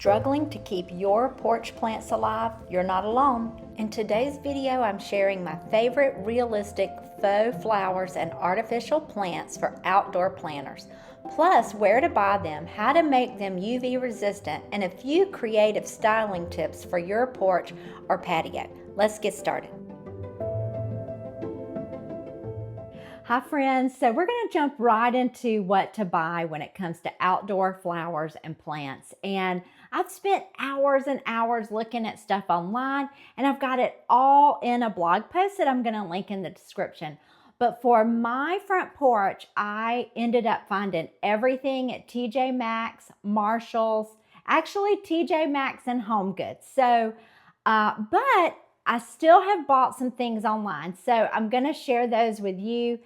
Struggling to keep your porch plants alive? You're not alone. In today's video, I'm sharing my favorite realistic faux flowers and artificial plants for outdoor planters, plus where to buy them, how to make them UV resistant, and a few creative styling tips for your porch or patio. Let's get started. Hi friends, so we're going to jump right into what to buy when it comes to outdoor flowers and plants. And I've spent hours and hours looking at stuff online, and I've got it all in a blog post that I'm going to link in the description. But for my front porch, I ended up finding everything at TJ Maxx, Marshalls, actually TJ Maxx and HomeGoods. So, but I still have bought some things online, so I'm going to share those with you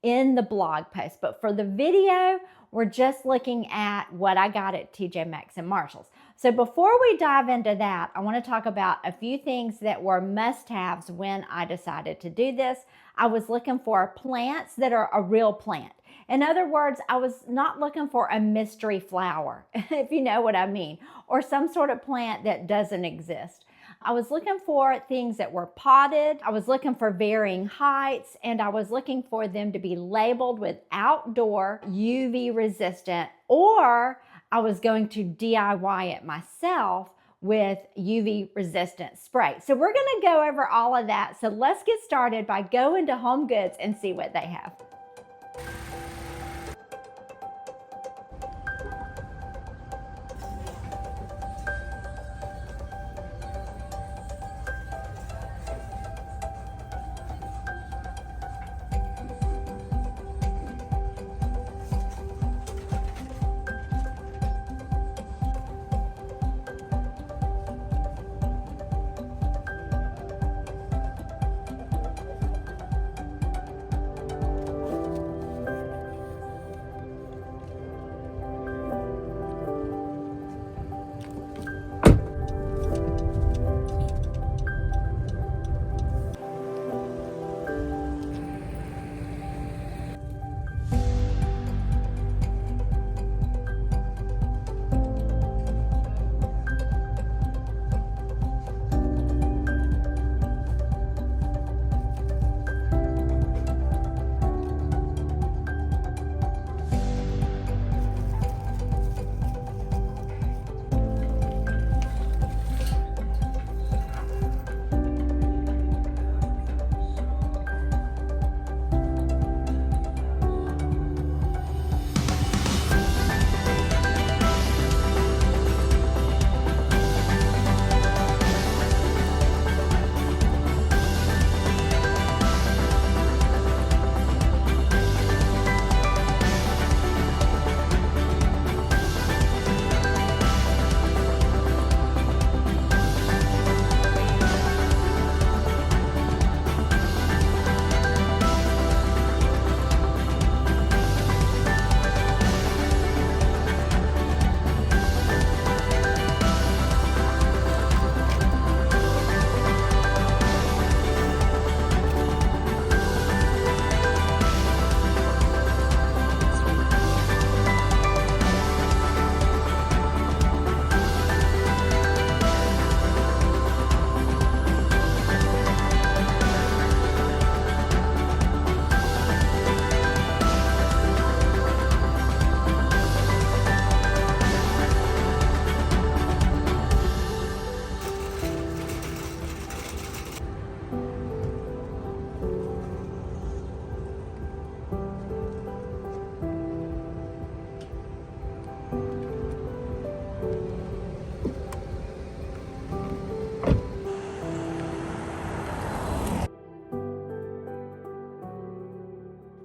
in the blog post. But for the video, we're just looking at what I got at TJ Maxx and Marshalls. So before we dive into that, I want to talk about a few things that were must-haves when I decided to do this. I was looking for plants that are a real plant. In other words, I was not looking for a mystery flower, if you know what I mean, or some sort of plant that doesn't exist. I was looking for things that were potted. I was looking for varying heights, and I was looking for them to be labeled with outdoor, UV resistant, or I was going to DIY it myself with UV resistant spray. So we're going to go over all of that. So let's get started by going to HomeGoods and see what they have.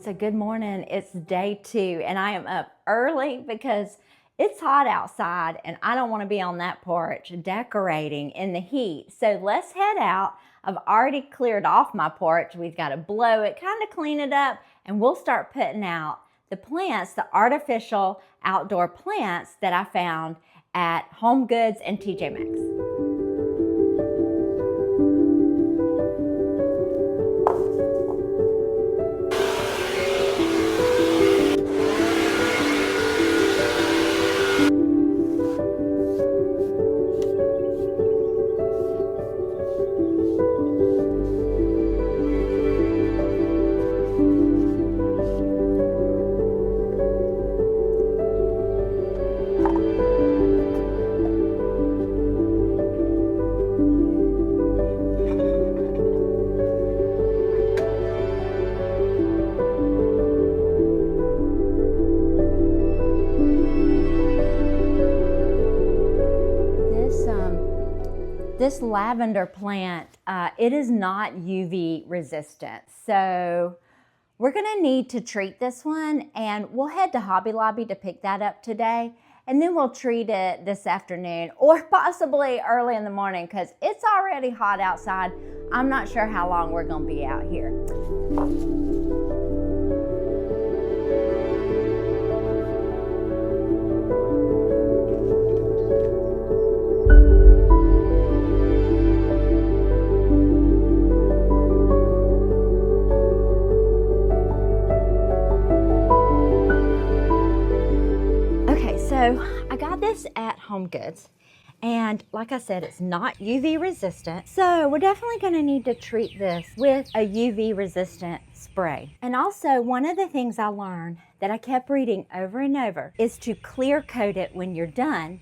So good morning, it's day 2 and I am up early because it's hot outside and I don't want to be on that porch decorating in the heat. So let's head out. I've already cleared off my porch. We've got to blow it, kind of clean it up, and we'll start putting out the plants, the artificial outdoor plants that I found at HomeGoods and TJ Maxx. This lavender plant, it is not UV resistant. So we're gonna need to treat this one, and we'll head to Hobby Lobby to pick that up today. And then we'll treat it this afternoon or possibly early in the morning because it's already hot outside. I'm not sure how long we're gonna be out here. So I got this at HomeGoods, and like I said, it's not UV resistant. So we're definitely gonna need to treat this with a UV resistant spray. And also, one of the things I learned that I kept reading over and over is to clear coat it when you're done.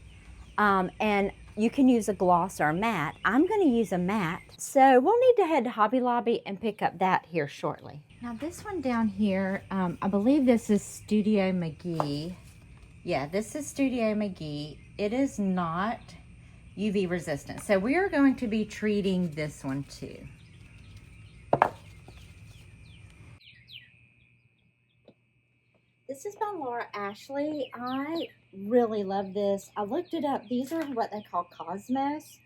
And you can use a gloss or a matte. I'm gonna use a matte. So we'll need to head to Hobby Lobby and pick up that here shortly. Now this one down here, I believe this is Studio McGee. Yeah, this is Studio McGee. It is not UV resistant. So we are going to be treating this one too. This is by Laura Ashley. I really love this. I looked it up. These are what they call Cosmos.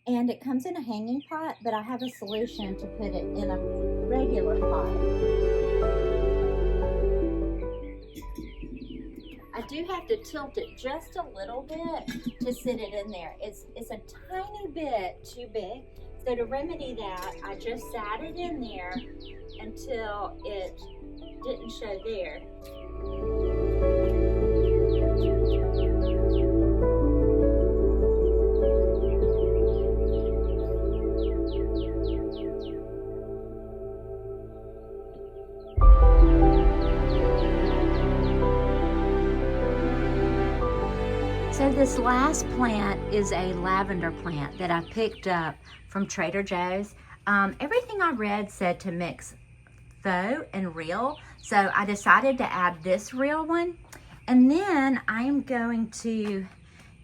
And it comes in a hanging pot, but I have a solution to put it in a regular pot. I do have to tilt it just a little bit to sit it in there. It's a tiny bit too big. So to remedy that, I just sat it in there until it didn't show there. So this last plant is a lavender plant that I picked up from Trader Joe's. Everything I read said to mix faux and real, so I decided to add this real one. And then I'm going to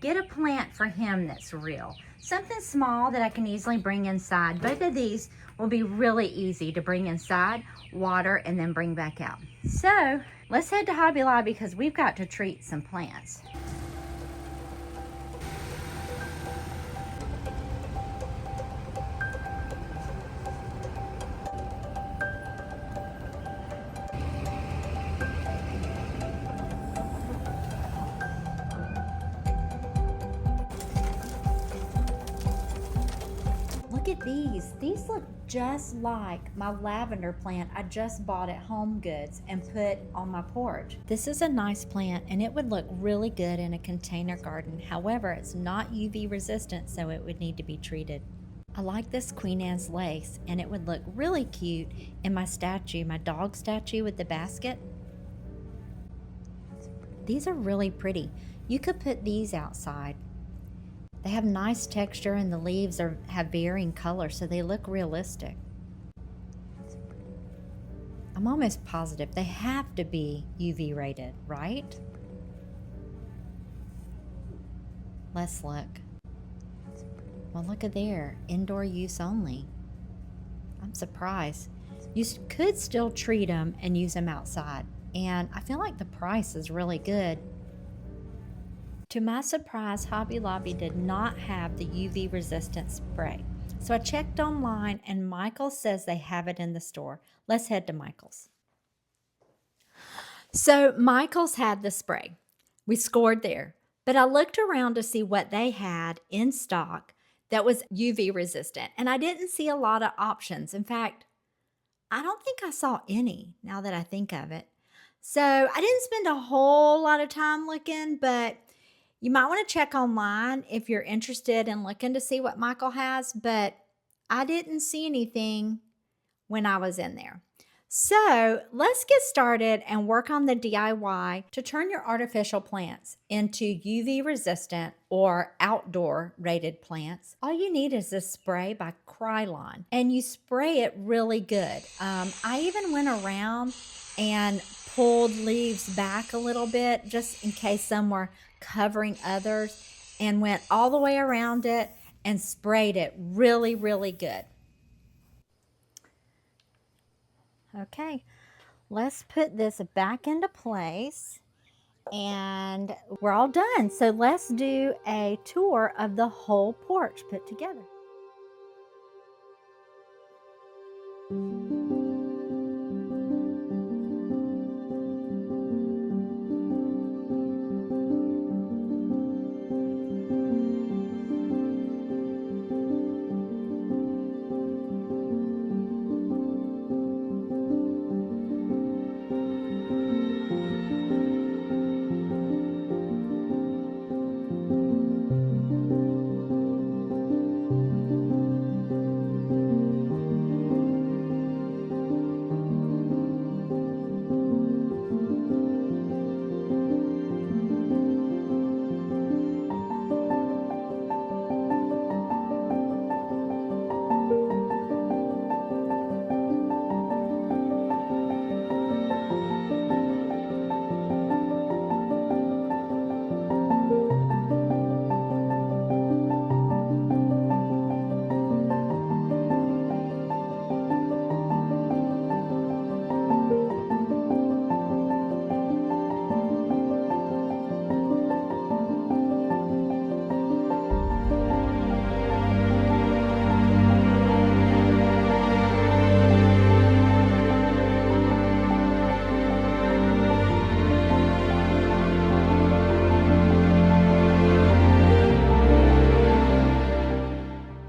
get a plant for him that's real. Something small that I can easily bring inside. Both of these will be really easy to bring inside, water, and then bring back out. So let's head to Hobby Lobby because we've got to treat some plants. Look at these. These look just like my lavender plant I just bought at HomeGoods and put on my porch. This is a nice plant and it would look really good in a container garden. However, it's not UV resistant, so it would need to be treated. I like this Queen Anne's lace and it would look really cute in my statue, my dog statue with the basket. These are really pretty. You could put these outside. They have nice texture and the leaves have varying colors, so they look realistic. I'm almost positive they have to be UV rated, right? Let's look. Well, look at there, indoor use only. I'm surprised. You could still treat them and use them outside, and I feel like the price is really good. To my surprise, Hobby Lobby did not have the UV resistant spray. So I checked online and Michael's says they have it in the store. Let's head to Michael's. So Michael's had the spray. We scored there. But I looked around to see what they had in stock that was UV resistant. And I didn't see a lot of options. In fact, I don't think I saw any now that I think of it. So I didn't spend a whole lot of time looking, but you might want to check online if you're interested in looking to see what Michael has, but I didn't see anything when I was in there. So let's get started and work on the DIY to turn your artificial plants into UV resistant or outdoor rated plants. All you need is this spray by Krylon, and you spray it really good. I even went around and pulled leaves back a little bit just in case some were covering others, and went all the way around it and sprayed it really, really good. Okay, let's put this back into place and we're all done. So let's do a tour of the whole porch put together.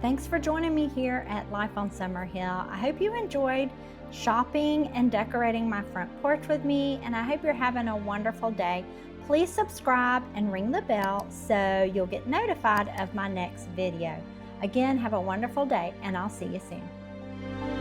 Thanks for joining me here at Life on Summerhill. I hope you enjoyed shopping and decorating my front porch with me, and I hope you're having a wonderful day. Please subscribe and ring the bell so you'll get notified of my next video. Again, have a wonderful day, and I'll see you soon.